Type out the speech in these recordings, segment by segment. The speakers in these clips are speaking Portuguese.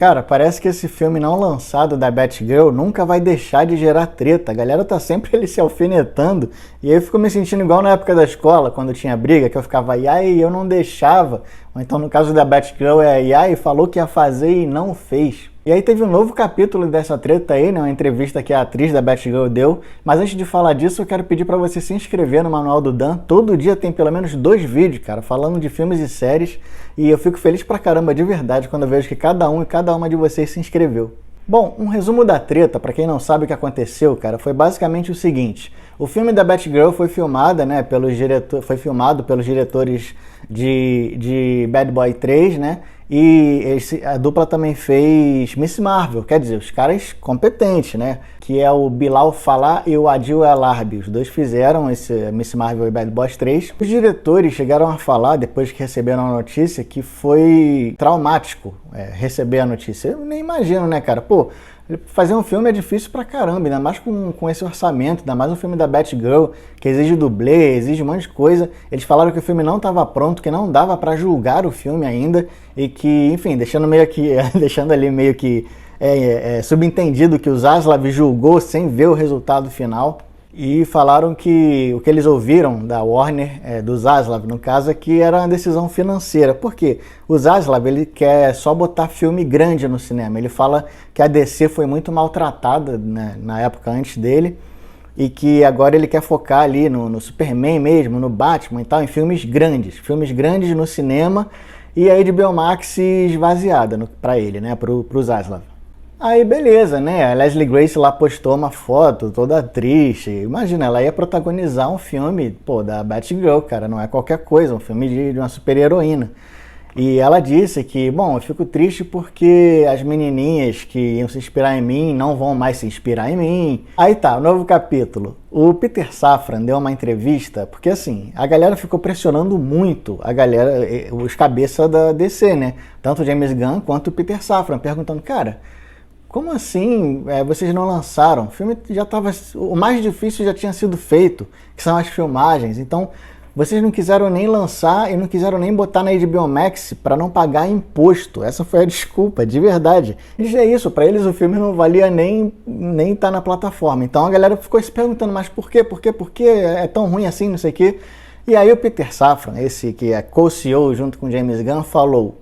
Cara, parece que esse filme não lançado da Batgirl nunca vai deixar de gerar treta. A galera tá sempre ali se alfinetando. E aí eu fico me sentindo igual na época da escola, quando tinha briga, que eu ficava, ai, eu não deixava. Ou então no caso da Batgirl é, ai, falou que ia fazer e não fez. E aí teve um novo capítulo dessa treta aí, né? Uma entrevista que a atriz da Batgirl deu. Mas antes de falar disso, eu quero pedir pra você se inscrever no Manual do Dan. Todo dia tem pelo menos 2 vídeos, cara, falando de filmes e séries. E eu fico feliz pra caramba de verdade quando eu vejo que cada um e cada uma de vocês se inscreveu. Bom, um resumo da treta, pra quem não sabe o que aconteceu, cara, foi basicamente o seguinte. O filme da Batgirl foi filmado, né, foi filmado pelos diretores de Bad Boy 3, né? E a dupla também fez Miss Marvel, quer dizer, os caras competentes, né? Que é o Bilal Fallah e o Adil El-Arbi. Os dois fizeram esse Miss Marvel e Bad Boys 3. Os diretores chegaram a falar, depois que receberam a notícia, que foi traumático receber a notícia. Eu nem imagino, né, cara? Pô, fazer um filme é difícil pra caramba, ainda mais com esse orçamento, ainda mais um filme da Batgirl, que exige dublê, exige um monte de coisa. Eles falaram que o filme não estava pronto, que não dava pra julgar o filme ainda, e que, enfim, deixando ali meio que subentendido que o Zaslav julgou sem ver o resultado final. E falaram que o que eles ouviram da Warner, do Zaslav, no caso, é que era uma decisão financeira. Por quê? O Zaslav, ele quer só botar filme grande no cinema. Ele fala que a DC foi muito maltratada, né, na época antes dele, e que agora ele quer focar ali no Superman mesmo, no Batman e tal, em filmes grandes no cinema, e a HBO Max esvaziada pra ele, né, pro Zaslav. Aí beleza, né? A Leslie Grace lá postou uma foto toda triste. Imagina, ela ia protagonizar um filme, pô, da Batgirl, cara, não é qualquer coisa, um filme de uma super-heroína. E ela disse que, bom, eu fico triste porque as menininhas que iam se inspirar em mim não vão mais se inspirar em mim. Aí tá, novo capítulo. O Peter Safran deu uma entrevista, porque assim, a galera ficou pressionando muito, os cabeças da DC, né? Tanto o James Gunn quanto o Peter Safran, perguntando, cara, como assim vocês não lançaram? O filme já estava... O mais difícil já tinha sido feito, que são as filmagens. Então, vocês não quiseram nem lançar e não quiseram nem botar na HBO Max para não pagar imposto. Essa foi a desculpa, de verdade. E é isso, para eles o filme não valia nem estar na plataforma. Então a galera ficou se perguntando, mas por quê? Por quê? É tão ruim assim, não sei o quê. E aí o Peter Safran, esse que é co-CEO junto com James Gunn, falou: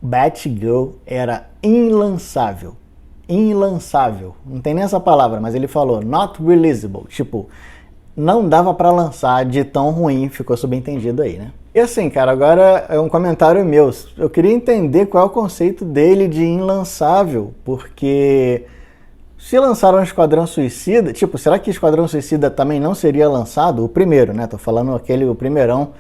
Batgirl era inlançável. Inlançável, não tem nem essa palavra, mas ele falou not releasable, tipo, não dava pra lançar, de tão ruim, ficou subentendido aí, né? E assim, cara, agora é um comentário meu, eu queria entender qual é o conceito dele de inlançável, porque se lançaram Esquadrão Suicida, tipo, será que Esquadrão Suicida também não seria lançado? O primeiro, né? Tô falando o primeirão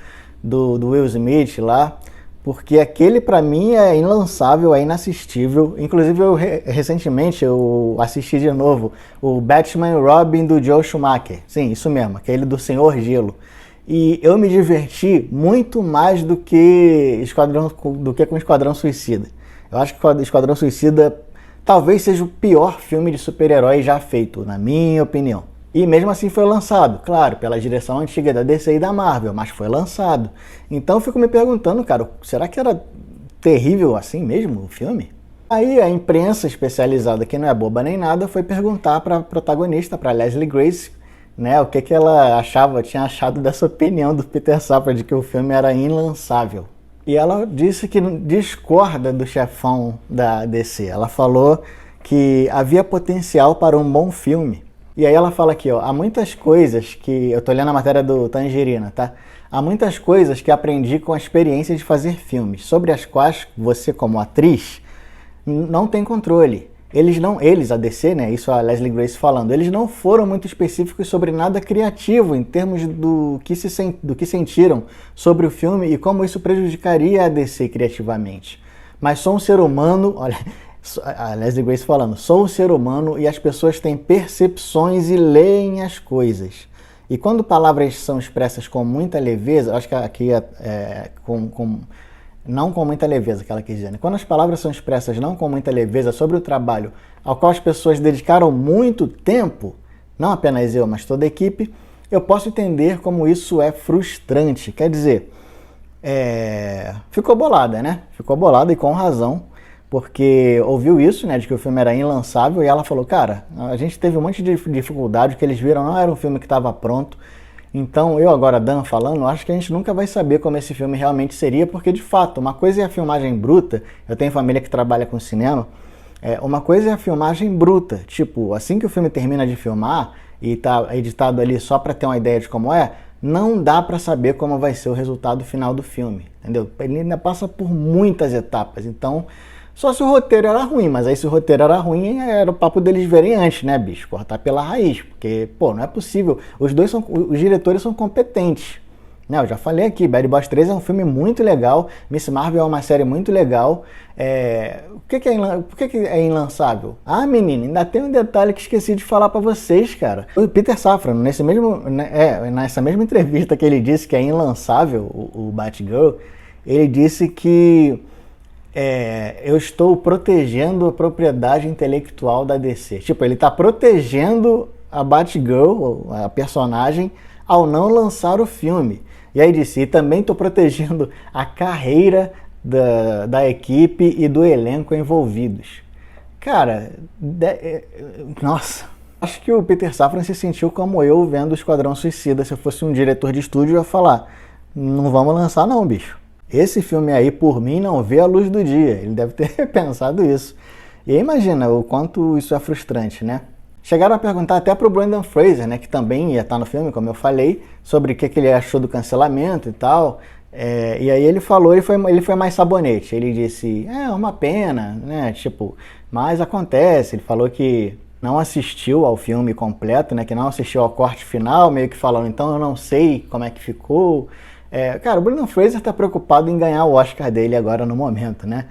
do Will Smith lá. Porque aquele pra mim é inlançável, é inassistível. Inclusive recentemente eu assisti de novo o Batman e Robin do Joel Schumacher. Sim, isso mesmo, aquele do Senhor Gelo. E eu me diverti muito mais do que com Esquadrão Suicida. Eu acho que o Esquadrão Suicida talvez seja o pior filme de super-herói já feito, na minha opinião. E mesmo assim foi lançado, claro, pela direção antiga da DC e da Marvel, mas foi lançado. Então eu fico me perguntando, cara, será que era terrível assim mesmo o filme? Aí a imprensa especializada, que não é boba nem nada, foi perguntar para a protagonista, para Leslie Grace, né, o que ela tinha achado dessa opinião do Peter Safran de que o filme era inlançável. E ela disse que discorda do chefão da DC. Ela falou que havia potencial para um bom filme. E aí ela fala aqui, ó, há muitas coisas que... Eu tô lendo a matéria do Tangerina, tá? Há muitas coisas que aprendi com a experiência de fazer filmes, sobre as quais você, como atriz, não tem controle. Eles, a DC, né? Isso a Leslie Grace falando, eles não foram muito específicos sobre nada criativo em termos do que sentiram sobre o filme e como isso prejudicaria a DC criativamente. Mas sou um ser humano, olha... A Leslie Grace falando, sou um ser humano e as pessoas têm percepções e leem as coisas. E quando palavras são expressas com muita leveza, acho que aqui não com muita leveza que ela quis dizer, né? Quando as palavras são expressas não com muita leveza sobre o trabalho ao qual as pessoas dedicaram muito tempo, não apenas eu, mas toda a equipe, eu posso entender como isso é frustrante. Quer dizer, ficou bolada, né? Ficou bolada e com razão. porque ouviu isso, né, de que o filme era inlançável, e ela falou, cara, a gente teve um monte de dificuldade, que eles viram não era um filme que estava pronto. Então, eu agora, Dan, falando, acho que a gente nunca vai saber como esse filme realmente seria, porque de fato, uma coisa é a filmagem bruta, eu tenho família que trabalha com cinema, uma coisa é a filmagem bruta, tipo, assim que o filme termina de filmar e tá editado ali só para ter uma ideia de como é, não dá para saber como vai ser o resultado final do filme, entendeu? Ele ainda passa por muitas etapas, então, só se o roteiro era ruim, mas aí se o roteiro era ruim, era o papo deles verem antes, né, bicho? Cortar pela raiz, porque, pô, não é possível. Os diretores são competentes. Não, eu já falei aqui, Bad Boys 3 é um filme muito legal, Miss Marvel é uma série muito legal. Por que é inlançável? Ah, menino, ainda tem um detalhe que esqueci de falar pra vocês, cara. O Peter Safran, nessa mesma entrevista que ele disse que é inlançável, o Batgirl, ele disse que eu estou protegendo a propriedade intelectual da DC. Tipo, ele tá protegendo a Batgirl, a personagem, ao não lançar o filme. E aí disse, e também estou protegendo a carreira da equipe e do elenco envolvidos. Cara, nossa, acho que o Peter Safran se sentiu como eu vendo o Esquadrão Suicida. Se eu fosse um diretor de estúdio, eu ia falar, não vamos lançar não, bicho. Esse filme aí, por mim, não vê a luz do dia. Ele deve ter pensado isso. E aí imagina o quanto isso é frustrante, né? Chegaram a perguntar até pro Brendan Fraser, né, que também ia estar no filme, como eu falei, sobre o que ele achou do cancelamento e tal. E aí ele falou, ele foi mais sabonete. Ele disse, uma pena, né, tipo, mas acontece. Ele falou que não assistiu ao filme completo, né, que não assistiu ao corte final, meio que falando, então eu não sei como é que ficou. Cara, o Brendan Fraser tá preocupado em ganhar o Oscar dele agora no momento, né?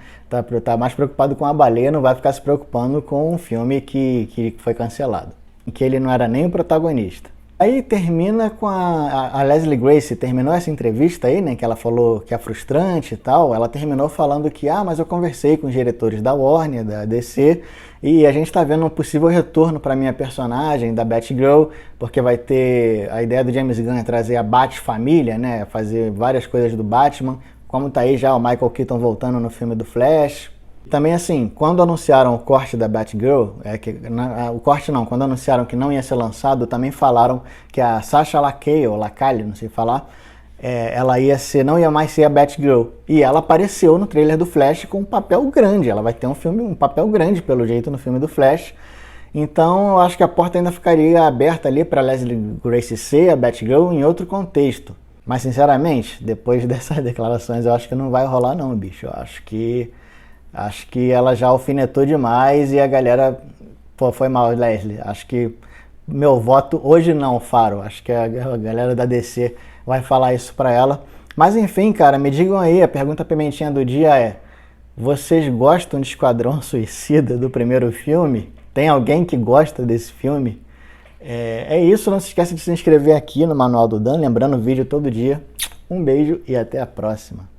Tá mais preocupado com a baleia, não vai ficar se preocupando com um filme que foi cancelado. Que ele não era nem o protagonista. Aí termina com a Leslie Grace, terminou essa entrevista aí, né? Que ela falou que é frustrante e tal. Ela terminou falando que, mas eu conversei com os diretores da Warner, da DC, e a gente tá vendo um possível retorno para minha personagem, da Batgirl, porque vai ter a ideia do James Gunn é trazer a Bat-família, né? Fazer várias coisas do Batman, como tá aí já o Michael Keaton voltando no filme do Flash. Também assim, quando anunciaram o corte da Batgirl, quando anunciaram que não ia ser lançado, também falaram que a Sasha Lacalle, não sei falar, ela não ia mais ser a Batgirl. E ela apareceu no trailer do Flash com um papel grande, ela vai ter um papel grande pelo jeito no filme do Flash. Então eu acho que a porta ainda ficaria aberta ali para Leslie Grace ser a Batgirl em outro contexto. Mas sinceramente, depois dessas declarações eu acho que não vai rolar não, bicho. Eu acho que ela já alfinetou demais e a galera... Pô, foi mal, Leslie. Acho que meu voto hoje não, Faro. Acho que a galera da DC vai falar isso pra ela. Mas enfim, cara, me digam aí, a pergunta pimentinha do dia é: vocês gostam de Esquadrão Suicida do primeiro filme? Tem alguém que gosta desse filme? É isso, não se esqueça de se inscrever aqui no Manual do Dan, lembrando o vídeo todo dia. Um beijo e até a próxima.